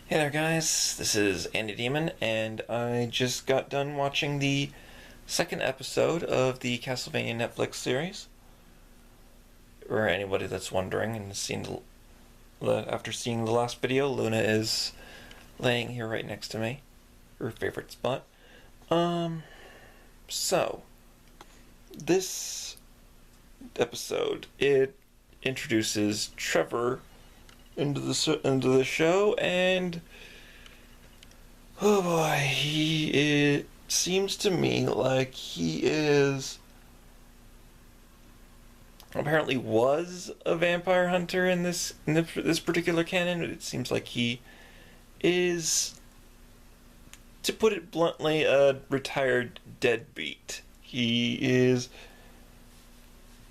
Hey there, guys. This is Andy Demon, and I just got done watching the second episode of the Castlevania Netflix series. For anybody that's wondering and seen after seeing the last video, Luna is laying here right next to me, her favorite spot. So this episode it introduces Trevor into the show, and oh boy, it seems to me like he is apparently was a vampire hunter in this particular canon. It seems like he is, to put it bluntly, a retired deadbeat. He is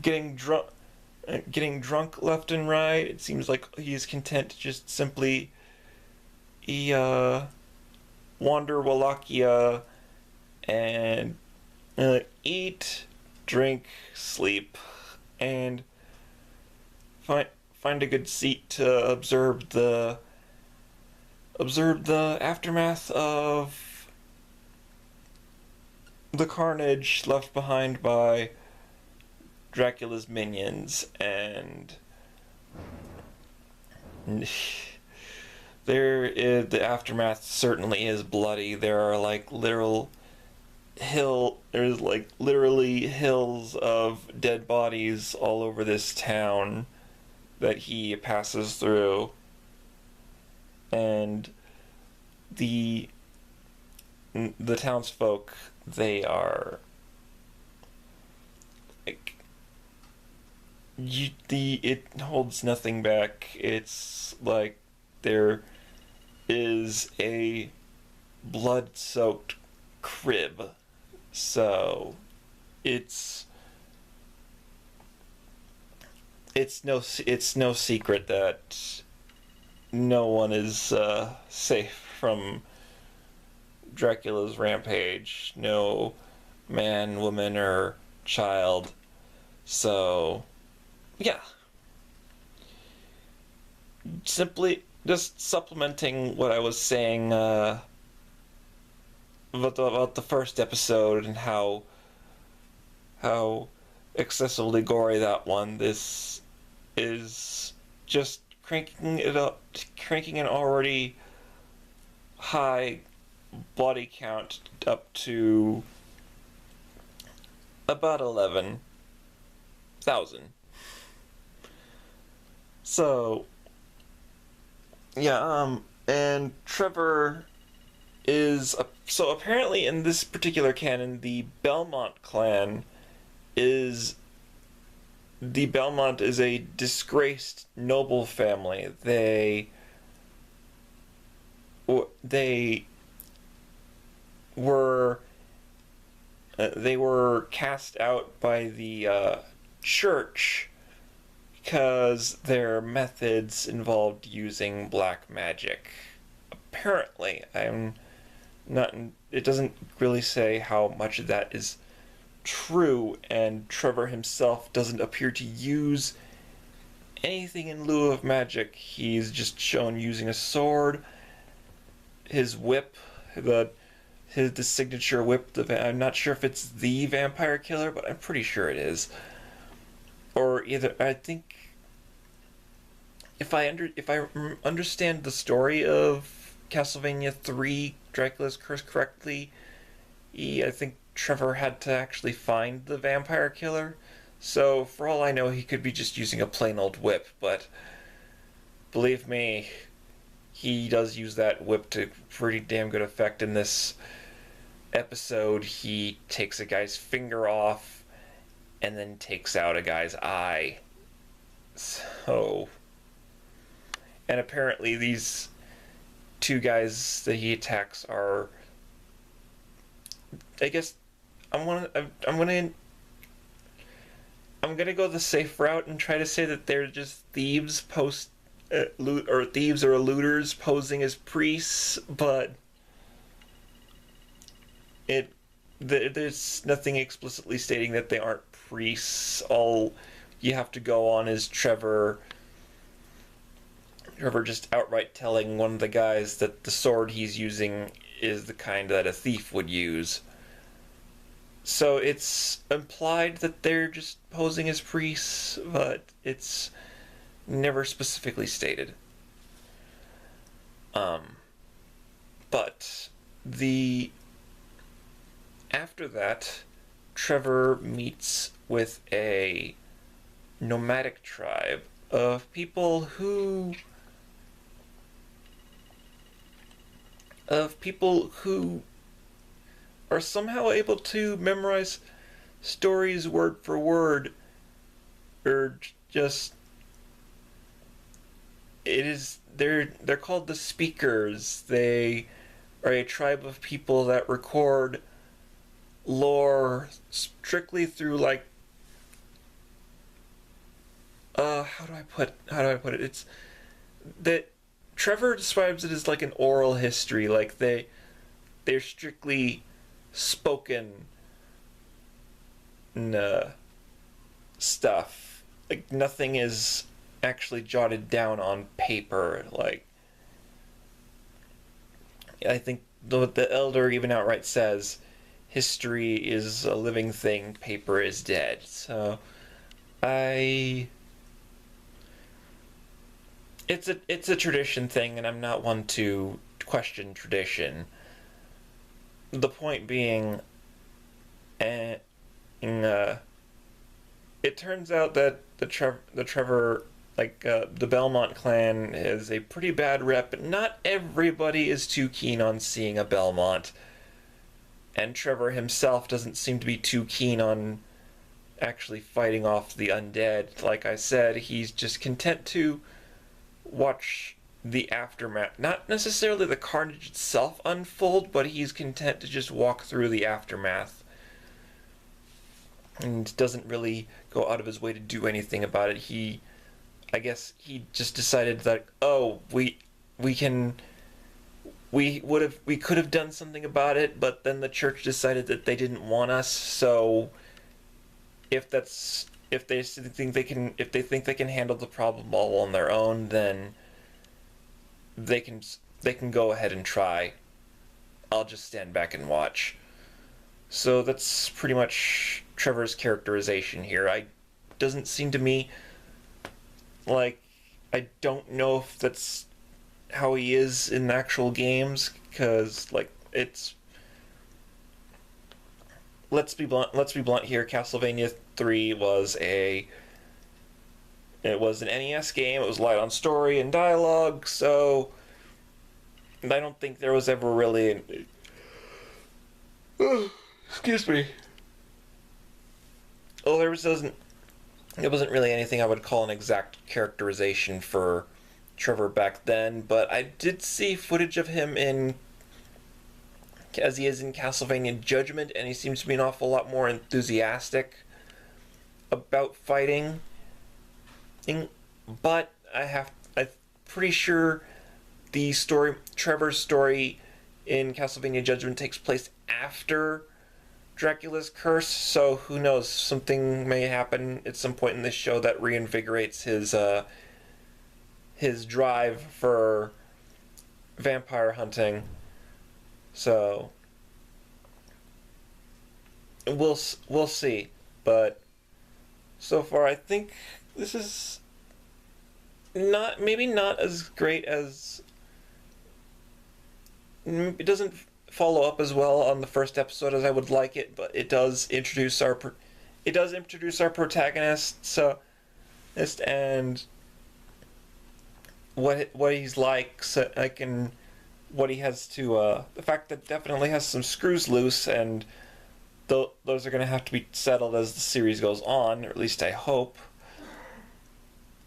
getting drunk left and right. It seems like he is content to just simply wander Wallachia and eat, drink, sleep, and find a good seat to observe the aftermath of the carnage left behind by Dracula's minions. And the aftermath certainly is bloody. There are there's literally hills of dead bodies all over this town that he passes through, and the townsfolk, they are like, it holds nothing back. It's like there is a blood-soaked crib, so it's no secret that no one is safe from Dracula's rampage. No man, woman, or child. So yeah, simply just supplementing what I was saying about the first episode and how excessively gory that one. This is just cranking an already high body count up to about 11,000. So yeah, and Trevor is so apparently in this particular canon, the Belmont is a disgraced noble family. They were cast out by the church because their methods involved using black magic. Apparently, it doesn't really say how much of that is true, and Trevor himself doesn't appear to use anything in lieu of magic. He's just shown using a sword, his whip, the signature whip. I'm not sure if it's the vampire killer, but I'm pretty sure it is. Or either, I think, if I understand the story of Castlevania 3 Dracula's Curse correctly, I think Trevor had to actually find the vampire killer. So for all I know, he could be just using a plain old whip, but believe me, he does use that whip to pretty damn good effect. In this episode, he takes a guy's finger off and then takes out a guy's eye. So, and apparently these two guys that he attacks are, I guess, I'm gonna go the safe route and try to say that they're just thieves thieves or looters posing as priests, but there's nothing explicitly stating that they aren't priests. All you have to go on is Trevor Trevor just outright telling one of the guys that the sword he's using is the kind that a thief would use. So it's implied that they're just posing as priests, but it's never specifically stated. But the after that, Trevor meets with a nomadic tribe of people who are somehow able to memorize stories word for word, or just it is they're called the Speakers. They are a tribe of people that record lore strictly through like how do I put it? It's that Trevor describes it as like an oral history, like they're strictly spoken stuff. Like nothing is actually jotted down on paper. Like I think the elder even outright says, "History is a living thing. Paper is dead." So I. It's a tradition thing, and I'm not one to question tradition. The point being, uh, it turns out that the Trevor, the Belmont clan is a pretty bad rep. Not everybody is too keen on seeing a Belmont, and Trevor himself doesn't seem to be too keen on actually fighting off the undead. Like I said, he's just content to watch the aftermath, not necessarily the carnage itself unfold, but he's content to just walk through the aftermath and doesn't really go out of his way to do anything about it. I guess he just decided that, oh, we could have done something about it, but then the church decided that they didn't want us. So if they think they can handle the problem all on their own, then they can go ahead and try. I'll just stand back and watch. So that's pretty much Trevor's characterization here. Doesn't seem to me like, I don't know if that's how he is in actual games, because it's, let's be blunt here. Castlevania 3 was an NES game. It was light on story and dialogue, so I don't think there was ever really excuse me. Well, it wasn't really anything I would call an exact characterization for Trevor back then, but I did see footage of him as he is in Castlevania Judgment, and he seems to be an awful lot more enthusiastic about fighting. But I'm pretty sure Trevor's story in Castlevania Judgment takes place after Dracula's curse, so who knows, something may happen at some point in this show that reinvigorates his drive for vampire hunting. So we'll see, but so far I think this is maybe not as great as, it doesn't follow up as well on the first episode as I would like it, but it does introduce our protagonist, so and what he's like, so what he has to the fact that definitely has some screws loose, and those are going to have to be settled as the series goes on, or at least I hope.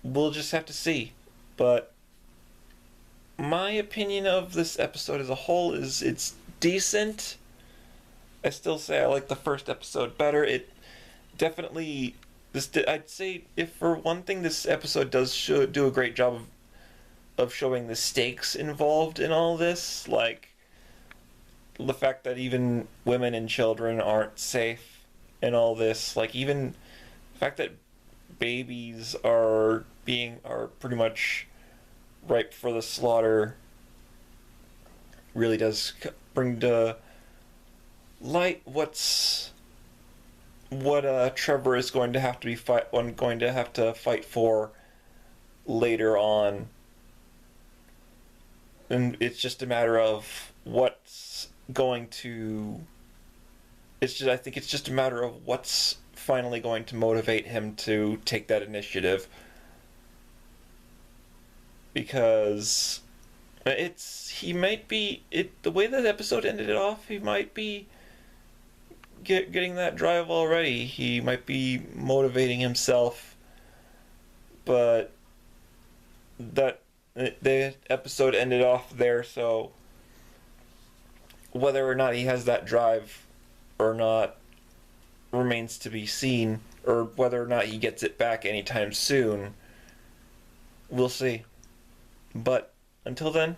We'll just have to see. But my opinion of this episode as a whole is it's decent. I still say I like the first episode better. It definitely, I'd say, if for one thing, this episode does do a great job of showing the stakes involved in all this, like the fact that even women and children aren't safe in all this, like even the fact that babies are pretty much ripe for the slaughter really does bring to light what Trevor is going to have to fight for later on, and it's just a matter of what's going to. I think it's just a matter of what's finally going to motivate him to take that initiative, because the way that episode ended it off, he might be getting that drive already. He might be motivating himself, but that the episode ended off there, so whether or not he has that drive or not remains to be seen, or whether or not he gets it back anytime soon, we'll see. But until then,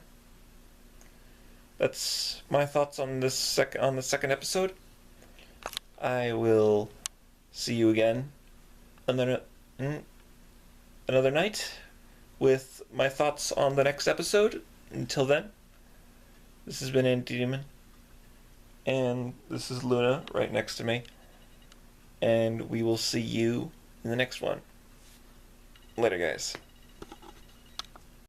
that's my thoughts on the second episode. I will see you again another night with my thoughts on the next episode. Until then, this has been Anti-Demon, and this is Luna right next to me, and we will see you in the next one. Later, guys.